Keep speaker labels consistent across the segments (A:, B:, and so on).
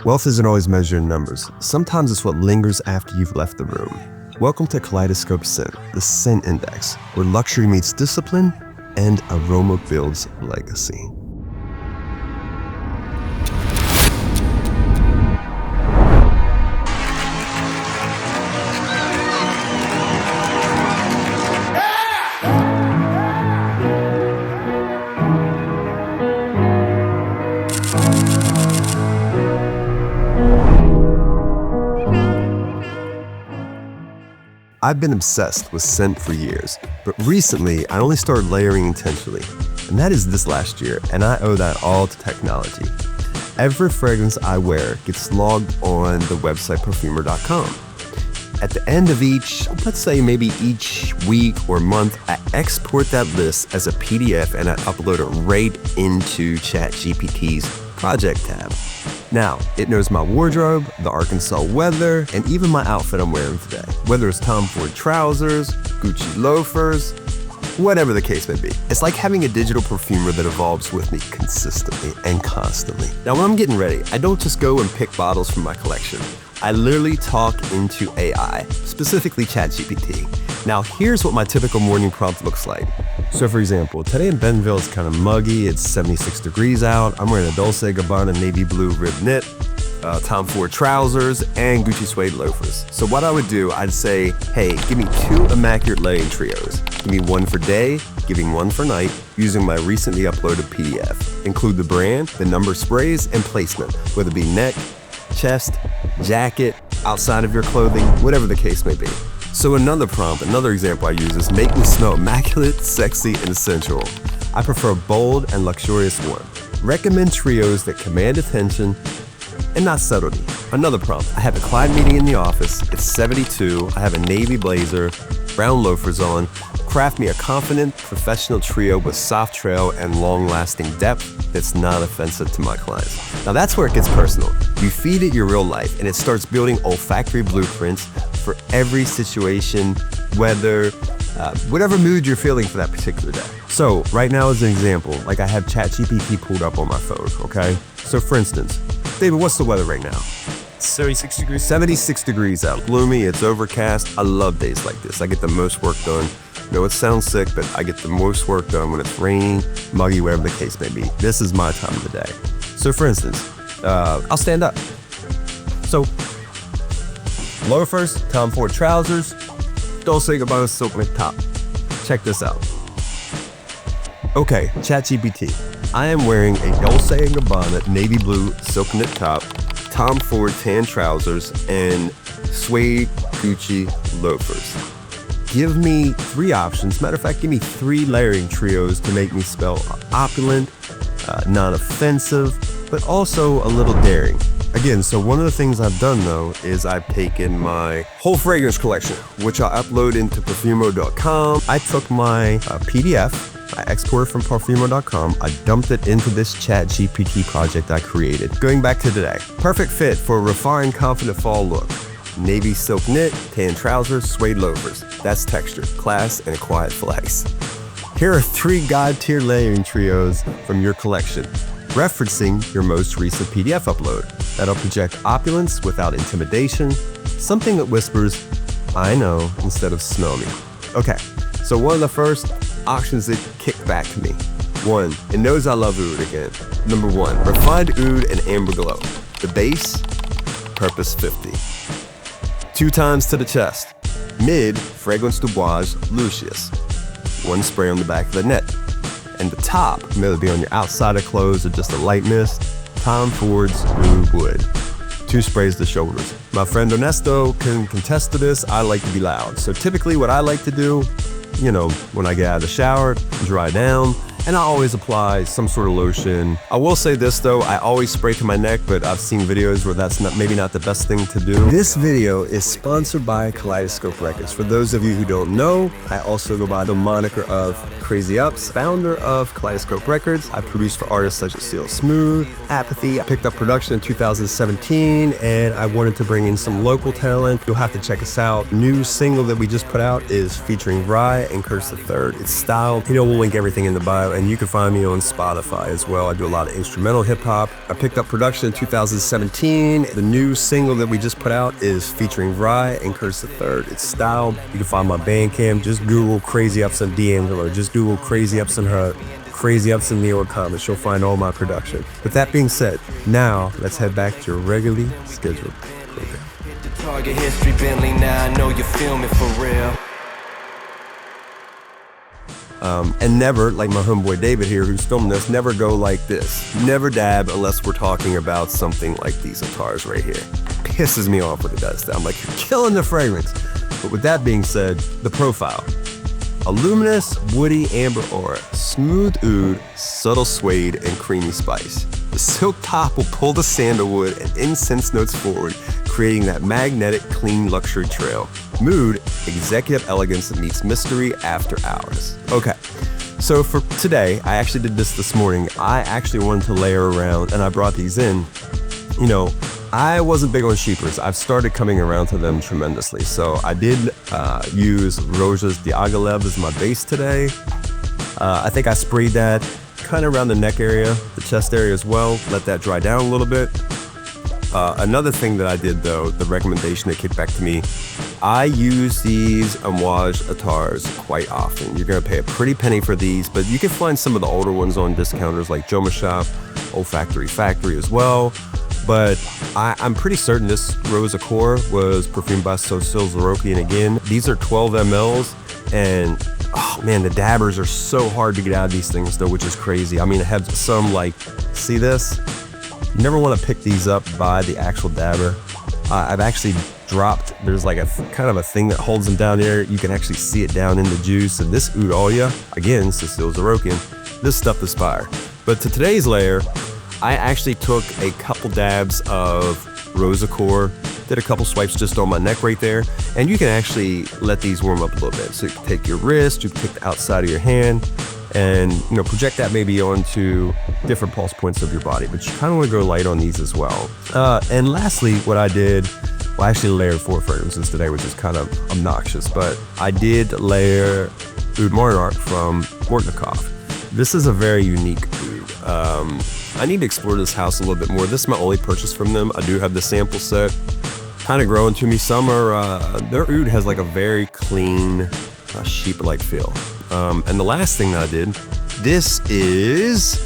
A: Wealth isn't always measured in numbers. Sometimes it's what lingers after you've left the room. Welcome to Kaleidoscope Scent, the scent index, where luxury meets discipline and aroma builds legacy. I've been obsessed with scent for years, but recently I only started layering intentionally, and that is this last year, and I owe that all to technology. Every fragrance I wear gets logged on the website perfumer.com. At the end of let's say maybe each week or month, I export that list as a PDF and I upload it right into ChatGPT's project tab. Now, it knows my wardrobe, the Arkansas weather, and even my outfit I'm wearing today. Whether it's Tom Ford trousers, Gucci loafers, whatever the case may be. It's like having a digital perfumer that evolves with me consistently and constantly. Now, when I'm getting ready, I don't just go and pick bottles from my collection. I literally talk into AI, specifically ChatGPT. Now, here's what my typical morning prompt looks like. So for example, today in Bentonville, it's kind of muggy. It's 76 degrees out. I'm wearing a Dolce & Gabbana navy blue rib knit, Tom Ford trousers, and Gucci suede loafers. So what I would do, I'd say, hey, give me 2 immaculate layering trios. Give me one for day, giving one for night, using my recently uploaded PDF. Include the brand, the number of sprays, and placement, whether it be neck, chest, jacket, outside of your clothing, whatever the case may be. So another example I use is make me smell immaculate, sexy, and sensual. I prefer bold and luxurious one. Recommend trios that command attention and not subtlety. Another prompt, I have a client meeting in the office, it's 72, I have a navy blazer, brown loafers on. Craft me a confident, professional trio with soft trail and long-lasting depth that's not offensive to my clients. Now that's where it gets personal. You feed it your real life and it starts building olfactory blueprints for every situation, weather, whatever mood you're feeling for that particular day. So right now as an example, like I have ChatGPT pulled up on my phone, okay? So for instance, David, what's the weather right now?
B: 76 degrees.
A: 76 degrees out. Gloomy, it's overcast. I love days like this. I get the most work done. I know it sounds sick, but I get the most work done when it's raining, muggy, whatever the case may be. This is my time of the day. So for instance, I'll stand up. So loafers, Tom Ford trousers, Dolce & Gabbana silk knit top. Check this out. Okay, ChatGPT. I am wearing a Dolce & Gabbana navy blue silk knit top, Tom Ford tan trousers, and suede Gucci loafers. Give me 3 options. Matter of fact, give me 3 layering trios to make me smell opulent, non-offensive, but also a little daring. Again, so one of the things I've done though is I've taken my whole fragrance collection, which I upload into perfumo.com. I took my PDF, I exported from perfumo.com, I dumped it into this ChatGPT project I created. Going back to today, perfect fit for a refined, confident fall look. Navy silk knit, tan trousers, suede loafers. That's texture, class, and a quiet flex. Here are 3 God-tier layering trios from your collection, referencing your most recent PDF upload. That'll project opulence without intimidation, something that whispers, I know, instead of smell me. Okay, so one of the first options that kicked back to me. 1, it knows I love oud again. Number 1, refined oud and amber glow. The base, Purpose 50. 2 times to the chest. Mid, Fragrance du Bois, Lucius. 1 spray on the back of the neck. And the top, whether it be on your outside of clothes or just a light mist, Tom Ford's Oud Wood. 2 sprays to shoulders. My friend Ernesto can contest to this. I like to be loud. So typically what I like to do, when I get out of the shower, dry down, and I always apply some sort of lotion. I will say this though, I always spray to my neck, but I've seen videos where that's maybe not the best thing to do. This video is sponsored by Kaleidoscope Records. For those of you who don't know, I also go by the moniker of Crazy Ups, founder of Kaleidoscope Records. I produced for artists such as Seal Smooth, Apathy. I picked up production in 2017, and I wanted to bring in some local talent. You'll have to check us out. New single that we just put out is featuring Rye and Curse the Third. It's styled. We'll link everything in the bio, and you can find me on Spotify as well. I do a lot of instrumental hip hop. I picked up production in 2017. The new single that we just put out is featuring Rye and Curse the Third. It's styled. You can find my Bandcamp. Just Google Crazy Ups and D'Angelo. Just Google Crazy Ups and her. Crazy Ups in New York comments. You'll find all my production. With that being said, now let's head back to your regularly scheduled program.
C: Target history, Bentley, now I know you feel me for real.
A: And never, like my homeboy David here who's filming this, never go like this. Never dab unless we're talking about something like these guitars right here. Pisses me off when it does that. I'm like, you're killing the fragrance. But with that being said, the profile. A luminous, woody amber aura, smooth oud, subtle suede, and creamy spice. The silk top will pull the sandalwood and incense notes forward, creating that magnetic, clean luxury trail. Mood, executive elegance that meets mystery after hours. Okay, so for today, I actually did this morning. I actually wanted to layer around, and I brought these in. I wasn't big on sheepers. I've started coming around to them tremendously. So I did use Roja's Diaghilev as my base today. I think I sprayed that kind of around the neck area, the chest area as well. Let that dry down a little bit. Another thing that I did though, the recommendation that kicked back to me, I use these Amouage Atars quite often. You're gonna pay a pretty penny for these, but you can find some of the older ones on discounters like Joma Shop, Olfactory Factory as well. But I'm pretty certain this Rose Accord was perfumed by Cecile Zarokian again. These are 12 mLs, and oh man, the dabbers are so hard to get out of these things though, which is crazy. I mean, I have some like, see this? You never want to pick these up by the actual dabber. I've actually dropped, there's like a kind of a thing that holds them down there. You can actually see it down in the juice. And this Oud Oya, again, Cecile Zarokian, this stuff is fire. But to today's layer, I actually took a couple dabs of Rose Accord, did a couple swipes just on my neck right there, and you can actually let these warm up a little bit. So you can take your wrist, you can take the outside of your hand, and project that maybe onto different pulse points of your body. But you kind of want to go light on these as well. And lastly, what I did, well, I actually layered 4 fragrances today, which is kind of obnoxious, but I did layer Oud Monarch from Mortnikov. This is a very unique oud. I need to explore this house a little bit more. This is my only purchase from them. I do have the sample set. Kind of growing to me. Some are, their oud has like a very clean, sheep-like feel. And the last thing that I did, this is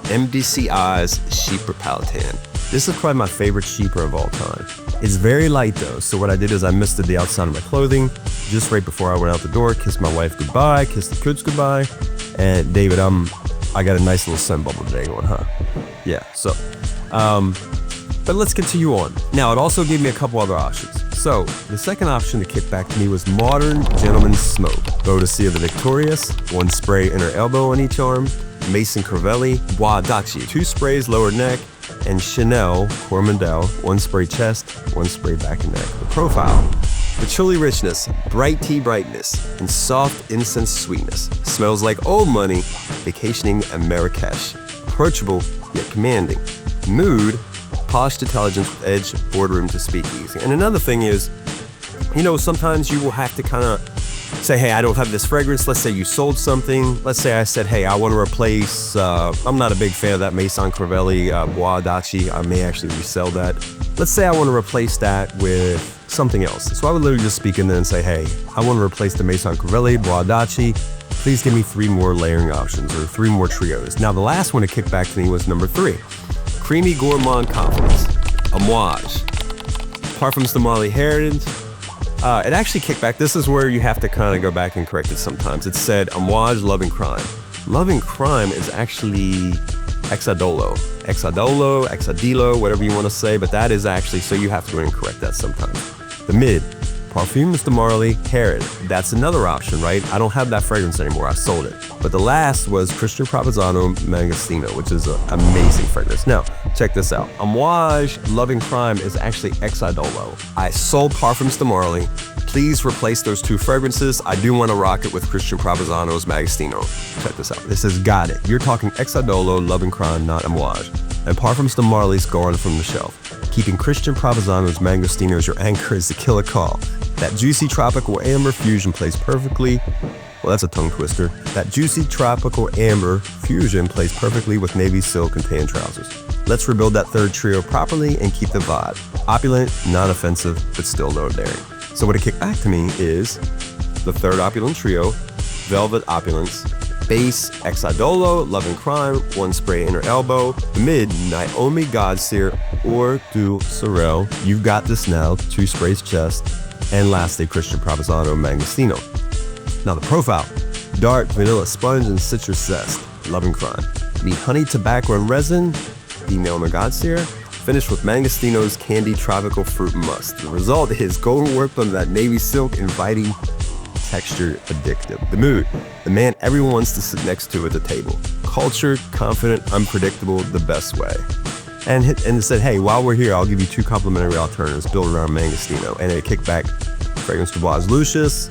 A: MDCI's Sheeper Palatin. This is probably my favorite sheeper of all time. It's very light though, so what I did is I misted the outside of my clothing just right before I went out the door, kissed my wife goodbye, kissed the kids goodbye, and David, I got a nice little sun bubble today going, huh? Yeah, so, but let's continue on. Now, it also gave me a couple other options. So, the second option to kick back to me was Modern Gentleman's Smoke. Boadicea the Victorious, 1 spray inner elbow on each arm, Mason Crivelli, Bois d'Archi, 2 sprays lower neck, and Chanel Coromandel, 1 spray chest, 1 spray back and neck. The profile. Patchouli richness, bright tea brightness, and soft incense sweetness. Smells like old money, vacationing at Marrakesh. Approachable, yet commanding. Mood, polished intelligence with edge, boardroom to speakeasy. And another thing is, sometimes you will have to kind of say, hey, I don't have this fragrance. Let's say you sold something. Let's say I said, hey, I want to replace, I'm not a big fan of that Maison Crivelli Bois d'Archi. I may actually resell that. Let's say I want to replace that with something else. So I would literally just speak in there and say, hey, I want to replace the Maison Crivelli Bois d'Archi. Please give me 3 more layering options or 3 more trios. Now the last one to kick back to me was number 3. Creamy Gourmand Confidence, Amouage, Parfums de Molly Heritage. It actually kicked back. This is where you have to kind of go back and correct it sometimes. It said Amouage Love and Crime. Love and Crime is actually Exadolo, whatever you want to say, but that is actually, so you have to go and correct that sometimes. The mid, Parfum Mr. Marley, Herod. That's another option, right? I don't have that fragrance anymore. I sold it. But the last was Christian Provenzano Mangostino, which is an amazing fragrance. Now, check this out. Amouage Loving Crime is actually Exidolo. I sold Parfum Mr. Marley. Please replace those two fragrances. I do want to rock it with Christian Provenzano's Mangostino. Check this out. This says, got it. You're talking Exidolo, Loving Crime, not Amouage. And Parfum Mr. Marley's gone from the shelf. Keeping Christian Provenzano's Mangostino as your anchor is the killer call. That juicy tropical amber fusion plays perfectly. Well, that's a tongue twister. That juicy tropical amber fusion plays perfectly with navy silk and tan trousers. Let's rebuild that third trio properly and keep the vibe. Opulent, non-offensive, but still low daring. So what it kicked back to me is the third opulent trio, Velvet Opulence, base, Exidolo, Loving Crime, one spray inner elbow, mid, Naomi Godseer, or Du Sorel, You've Got This Now, two sprays chest, and lastly, Christian Provenzano Mangostino. Now the profile, dark, vanilla sponge, and citrus zest, Loving Crime. Meet honey, tobacco, and resin, the Naomi Godseer, finished with Mangostino's candy tropical fruit musk. The result is golden work on that navy silk, inviting texture, addictive. The mood, the man everyone wants to sit next to at the table. Cultured, confident, unpredictable, the best way. And it said, hey, while we're here, I'll give you two complimentary alternatives built around Mangostino. And it kicked back Fragrance du Bois Lucius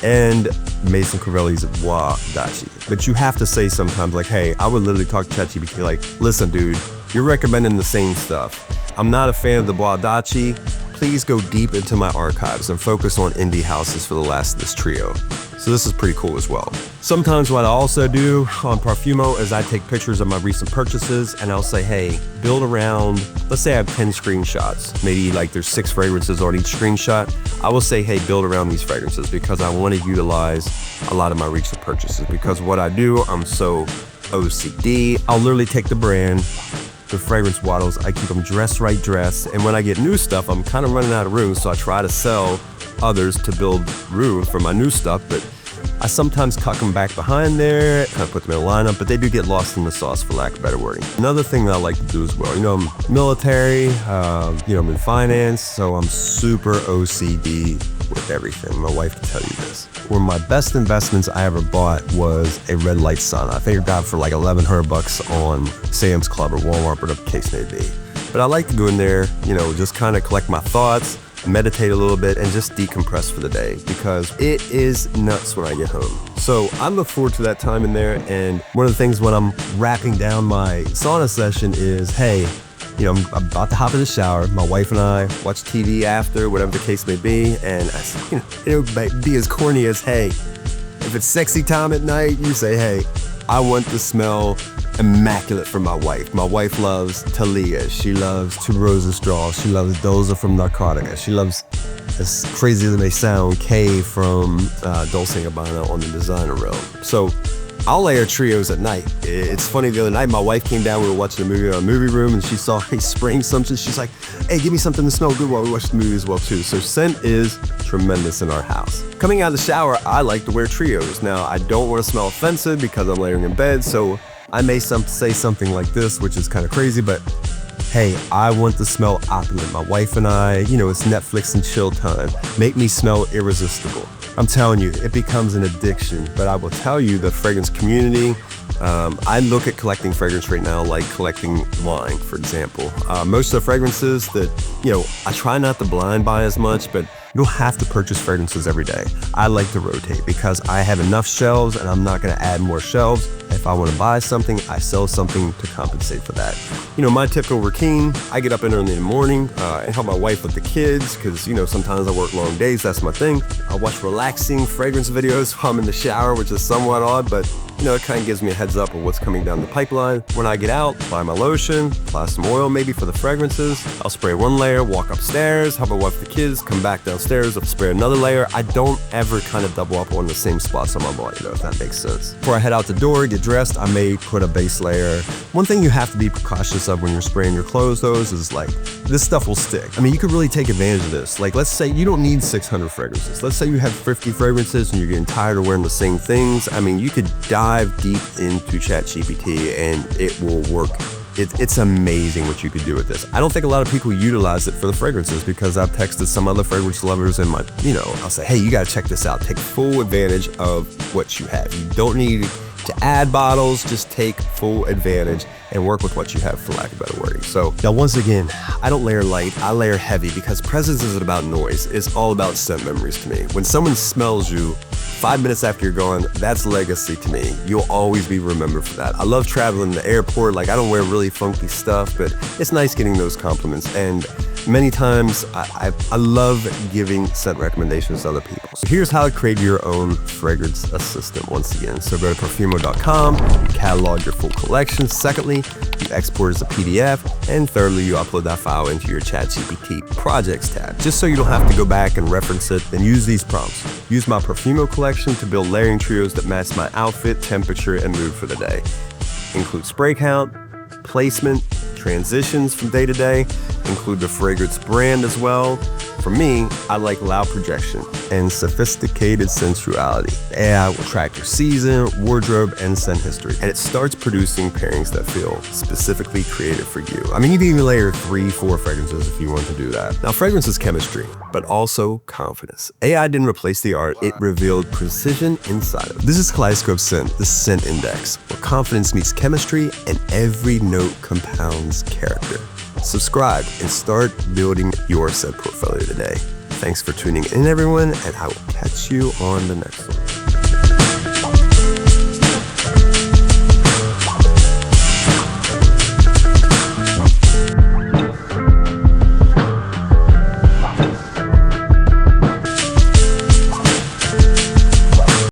A: and Mason Corelli's Bois Daci. But you have to say sometimes like, hey, I would literally talk to ChatGPT like, listen, dude, you're recommending the same stuff. I'm not a fan of the Bois Daci. Please go deep into my archives and focus on indie houses for the last of this trio. So this is pretty cool as well. Sometimes what I also do on Parfumo is I take pictures of my recent purchases and I'll say, hey, build around, let's say I have 10 screenshots. Maybe like there's 6 fragrances on each screenshot. I will say, hey, build around these fragrances because I want to utilize a lot of my recent purchases because what I do, I'm so OCD. I'll literally take the brand, the fragrance bottles, I keep them dress right dress, and when I get new stuff, I'm kind of running out of room, so I try to sell others to build room for my new stuff, but I sometimes tuck them back behind there, kind of put them in a lineup, but they do get lost in the sauce, for lack of better wording. Another thing that I like to do as well, I'm military, I'm in finance, so I'm super OCD with everything. My wife can tell you this. One of my best investments I ever bought was a red light sauna. I think I got it for like $1,100 on Sam's Club or Walmart, whatever the case may be. But I like to go in there, just kind of collect my thoughts, meditate a little bit, and just decompress for the day because it is nuts when I get home. So I look forward to that time in there. And one of the things when I'm wrapping down my sauna session is, hey, I'm about to hop in the shower. My wife and I watch TV after, whatever the case may be. And it would be as corny as, hey, if it's sexy time at night, you say, hey, I want to smell immaculate for my wife. My wife loves Talia. She loves Two Roses Straw. She loves Doza from Narcotica. She loves, as crazy as it may sound, Kay from Dolce & Gabbana on the designer realm. So I'll layer trios at night. It's funny, the other night my wife came down, we were watching a movie in our movie room and she saw me spraying something. She's like, hey, give me something to smell good while we watch the movie as well too. So scent is tremendous in our house. Coming out of the shower, I like to wear trios. Now, I don't want to smell offensive because I'm layering in bed, so I may say something like this, which is kind of crazy, but hey, I want to smell opulent. My wife and I, it's Netflix and chill time. Make me smell irresistible. I'm telling you, it becomes an addiction. But I will tell you, the fragrance community, I look at collecting fragrance right now like collecting wine, for example. Most of the fragrances that, I try not to blind buy as much, but you don't have to purchase fragrances every day. I like to rotate because I have enough shelves and I'm not going to add more shelves. If I want to buy something, I sell something to compensate for that. My typical routine, I get up early in the morning and help my wife with the kids because, sometimes I work long days. That's my thing. I watch relaxing fragrance videos while I'm in the shower, which is somewhat odd, but it kind of gives me a heads up of what's coming down the pipeline. When I get out, apply my lotion, apply some oil maybe for the fragrances. I'll spray one layer, walk upstairs, help my wife with the kids, come back downstairs, I'll spray another layer. I don't ever kind of double up on the same spots on my body though, if that makes sense. Before I head out the door, get dressed, I may put a base layer. One thing you have to be cautious of when you're spraying your clothes though is like, this stuff will stick. You could really take advantage of this. Like, let's say you don't need 600 fragrances. Let's say you have 50 fragrances and you're getting tired of wearing the same things. You could dive deep into ChatGPT and it will work It's amazing what you could do with this. I don't think a lot of people utilize it for the fragrances because I've texted some other fragrance lovers and I'll say, hey, you gotta check this out. Take full advantage of what you have. You don't need to add bottles, just take full advantage and work with what you have, for lack of better wording. So now, once again, I don't layer light, I layer heavy, because presence isn't about noise. It's all about scent memories to me. When someone smells you 5 minutes after you're gone, that's legacy to me. You'll always be remembered for that. I love traveling to the airport. Like, I don't wear really funky stuff, but it's nice getting those compliments. And many times I love giving scent recommendations to other people. So here's how to create your own fragrance assistant once again. So go to perfumo.com, you catalog your full collection. Secondly, you export as a PDF. And thirdly, you upload that file into your ChatGPT projects tab. Just so you don't have to go back and reference it, then use these prompts. Use my Perfumo collection to build layering trios that match my outfit, temperature, and mood for the day. Include spray count, placement, transitions from day to day, include the fragrance brand as well. For me, I like loud projection and sophisticated sensuality. AI will track your season, wardrobe, and scent history, and it starts producing pairings that feel specifically created for you. I mean, you can even layer 3-4 fragrances if you want to do that. Now, fragrance is chemistry, but also confidence. AI didn't replace the art, it revealed precision inside of it. This is Kaleidoscope Scent, the scent index, where confidence meets chemistry and every note compounds character. Subscribe and start building your scent portfolio today. Thanks for tuning in, everyone, and I will catch you on the next one.